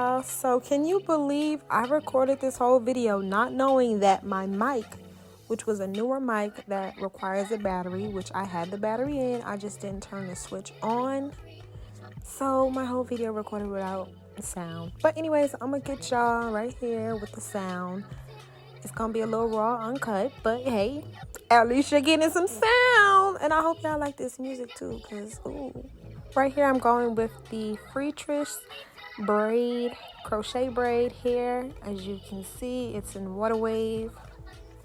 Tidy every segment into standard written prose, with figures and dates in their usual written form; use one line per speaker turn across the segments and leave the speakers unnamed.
y'all. So can you believe I recorded this whole video not knowing that my mic, which was a newer mic that requires a battery, which I had the battery in, I just didn't turn the switch on. So my whole video recorded without sound. But anyways, I'm gonna get y'all right here with the sound. It's gonna be a little raw, uncut, but hey, at least you're getting some sound. And I hope y'all like this music too, because ooh. Right here I'm going with the Freetrish braid, crochet braid here. As you can see, it's in water wave,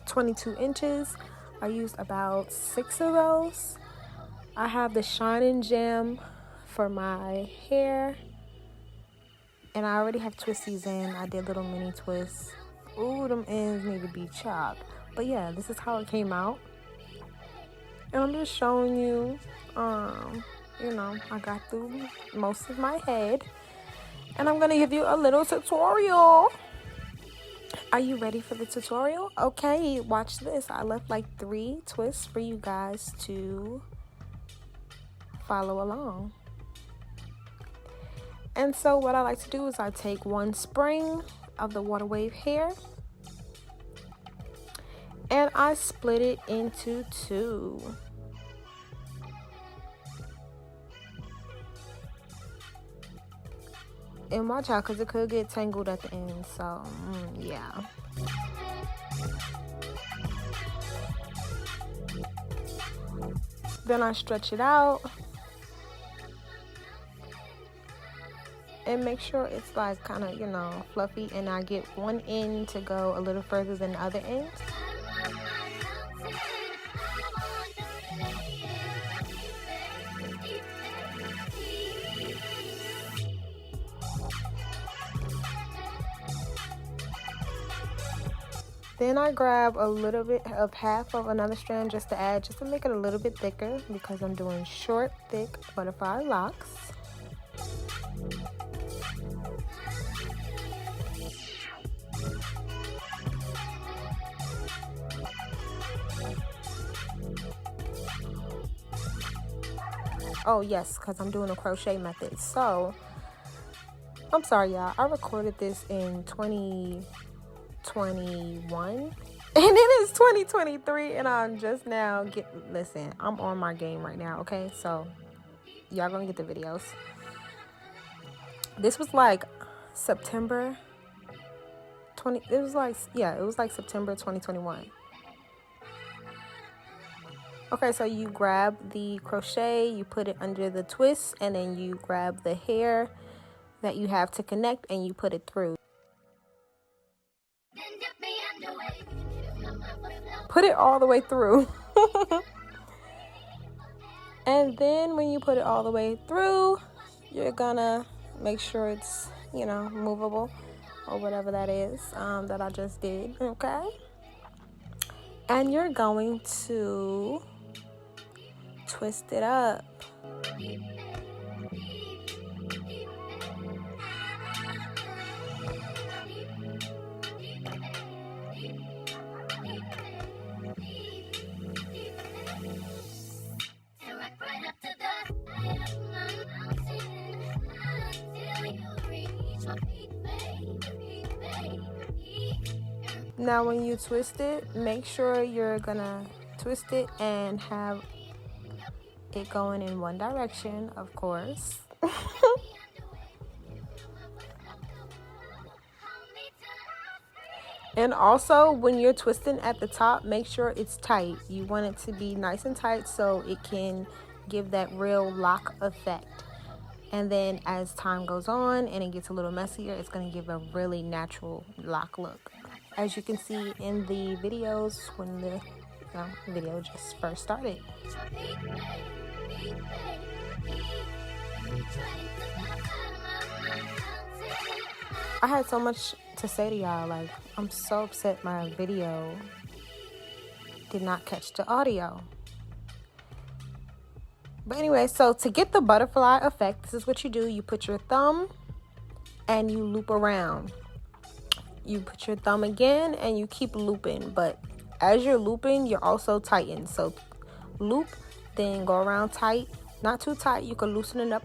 22 inches. I used about 6 of those. I have the Shining Gem for my hair, and I already have twisties in. I did little mini twists. Ooh, them ends need to be chopped. But yeah, this is how it came out. And I'm just showing you, you know, I got through most of my head. And I'm going to give you a little tutorial. Are you ready for the tutorial? Okay, watch this. I left like 3 twists for you guys to follow along. And so what I like to do is I take one spring of the water wave hair and I split it into 2. And watch out, because it could get tangled at the end. So, yeah. Then I stretch it out. And make sure it's like kind of, you know, fluffy. And I get one end to go a little further than the other end. Then I grab a little bit of half of another strand just to make it a little bit thicker, because I'm doing short, thick butterfly locks. Oh yes, because I'm doing a crochet method. So, I'm sorry y'all, I recorded this in 2021 and it is 2023 and I'm just now listen, I'm on my game right now, okay? So y'all gonna get the videos. This was like September 20, it was like September 2021. Okay, so you grab the crochet, you put it under the twist, and then you grab the hair that you have to connect and you put it through. Put it all the way through. And then when you put it all the way through, you're gonna make sure it's, you know, movable or whatever that is that I just did, okay? And you're going to twist it up. Now when you twist it, make sure you're gonna twist it and have it going in one direction, of course. And also when you're twisting at the top, make sure it's tight. You want it to be nice and tight so it can give that real lock effect. And then as time goes on and it gets a little messier, it's going to give a really natural lock look, as you can see in the videos when the video just first started. I had so much to say to y'all. Like, I'm so upset my video did not catch the audio. But anyway, so to get the butterfly effect, this is what you do. You put your thumb and you loop around. You put your thumb again and you keep looping. But as you're looping, you're also tighten. So loop, then go around tight. Not too tight. You can loosen it up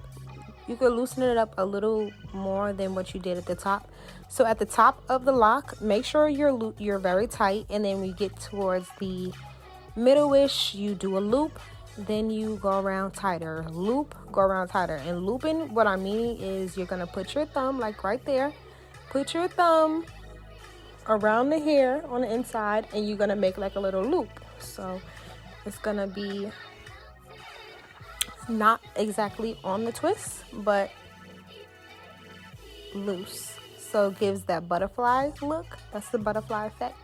you could loosen it up a little more than what you did at the top. So at the top of the lock, make sure you're very tight, and then when you get towards the middle-ish, you do a loop, then you go around tighter, loop, go around tighter. And looping, what I'm meaning is you're gonna put your thumb like right there, put your thumb around the hair on the inside, and you're gonna make like a little loop. So it's gonna be not exactly on the twist, but loose, so it gives that butterfly look. That's the butterfly effect.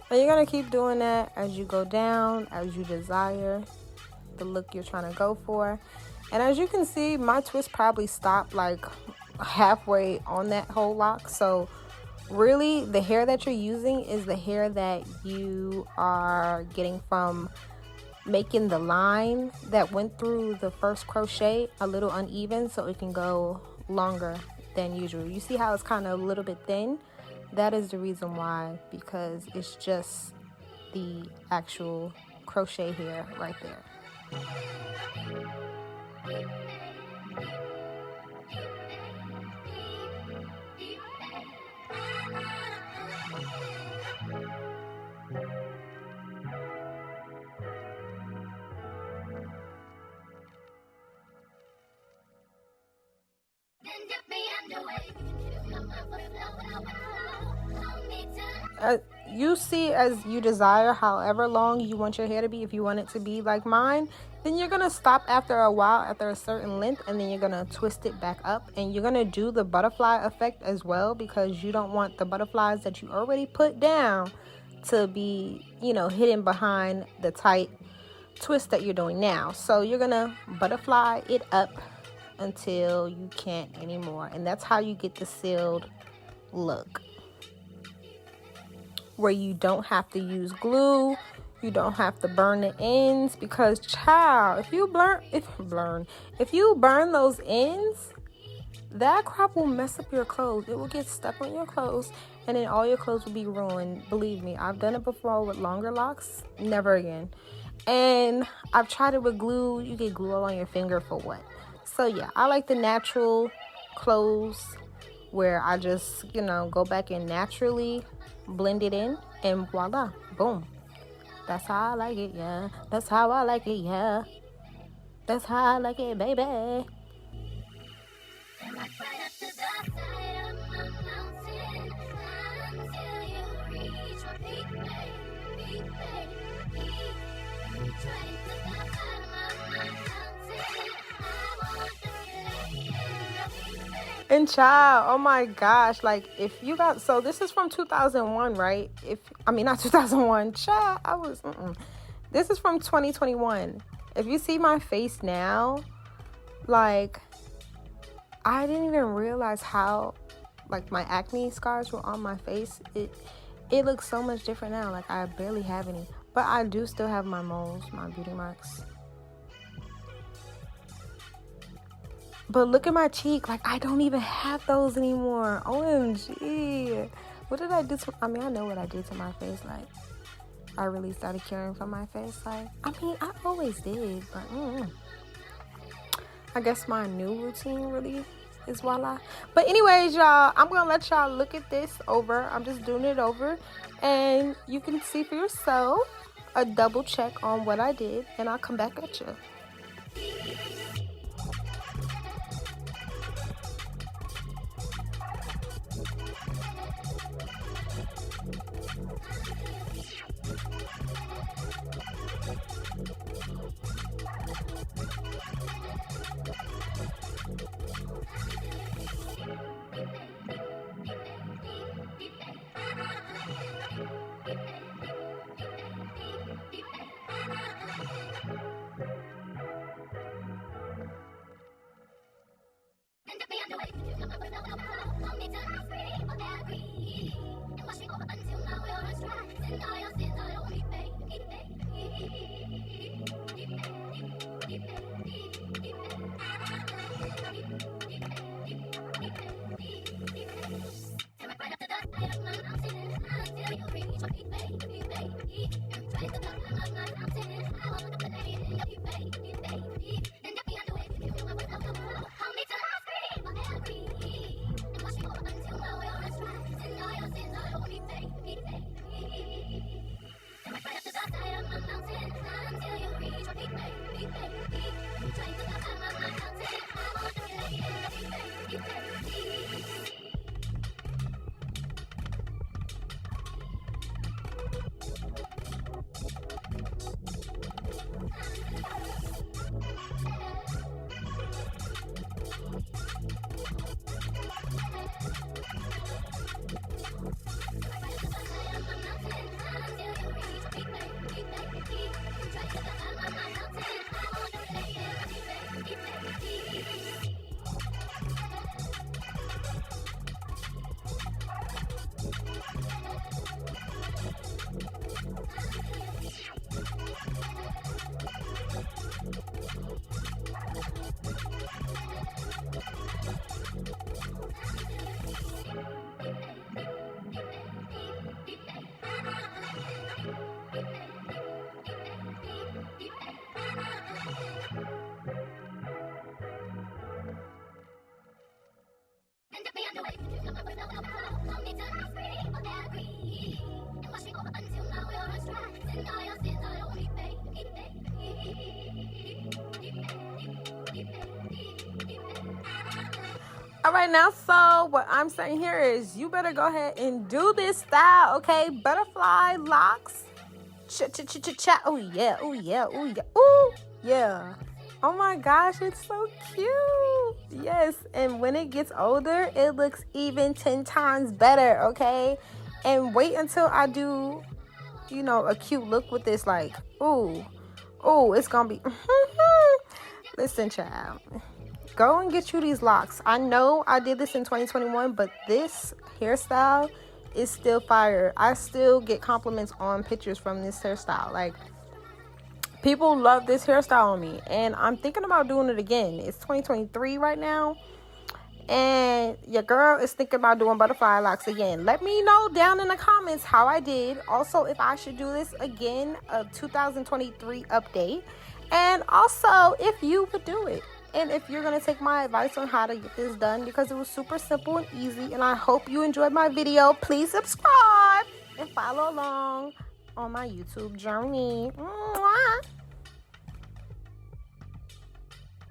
And you're gonna keep doing that as you go down, as you desire the look you're trying to go for. And as you can see, my twist probably stopped like halfway on that whole lock. So really, the hair that you're using is the hair that you are getting from making the line that went through the first crochet a little uneven, so it can go longer than usual. You see how it's kind of a little bit thin? That is the reason why, because it's just the actual crochet hair right there. You see as you desire however long you want your hair to be. If you want it to be like mine, then you're gonna stop after a while, after a certain length, and then you're gonna twist it back up. And you're gonna do the butterfly effect as well, because you don't want the butterflies that you already put down to be, you know, hidden behind the tight twist that you're doing now. So you're gonna butterfly it up until you can't anymore, and that's how you get the sealed look, where you don't have to use glue, you don't have to burn the ends, because child, if you burn those ends, that crap will mess up your clothes. It will get stuck on your clothes, and then all your clothes will be ruined. Believe me, I've done it before with longer locks. Never again. And I've tried it with glue. You get glue all on your finger for what? So yeah, I like the natural clothes where I just, you know, go back and naturally blend it in, and voila, boom. That's how I like it, yeah. That's how I like it, yeah. That's how I like it, baby. And child, oh my gosh, like if you got, so this is from 2001, right? Not 2001, child, this is from 2021. If you see my face now, like I didn't even realize how like my acne scars were on my face. It looks so much different now. Like I barely have any, but I do still have my moles, my beauty marks. But look at my cheek. Like, I don't even have those anymore. OMG. What did I do to... I know what I did to my face. Like, I really started caring for my face. Like, I always did. But, I guess my new routine really is voila. But anyways, y'all, I'm going to let y'all look at this over. I'm just doing it over. And you can see for yourself a double check on what I did. And I'll come back at you. All right, now, so what I'm saying here is you better go ahead and do this style, okay? Butterfly locks. Cha-cha-cha-cha-cha. Oh, yeah. Oh, yeah. Oh, yeah. Oh, yeah. Oh, my gosh. It's so cute. Yes. And when it gets older, it looks even 10 times better, okay? And wait until I do, you know, a cute look with this. Like, ooh. Ooh, it's going to be. Listen, child. Go and get you these locks. I know I did this in 2021, but this hairstyle is still fire. I still get compliments on pictures from this hairstyle. Like, people love this hairstyle on me, and I'm thinking about doing it again. It's 2023 right now, and your girl is thinking about doing butterfly locks again. Let me know down in the comments how I did. Also, if I should do this again, a 2023 update, and also if you would do it. And if you're going to take my advice on how to get this done, because it was super simple and easy. And I hope you enjoyed my video. Please subscribe and follow along on my YouTube journey. Mwah.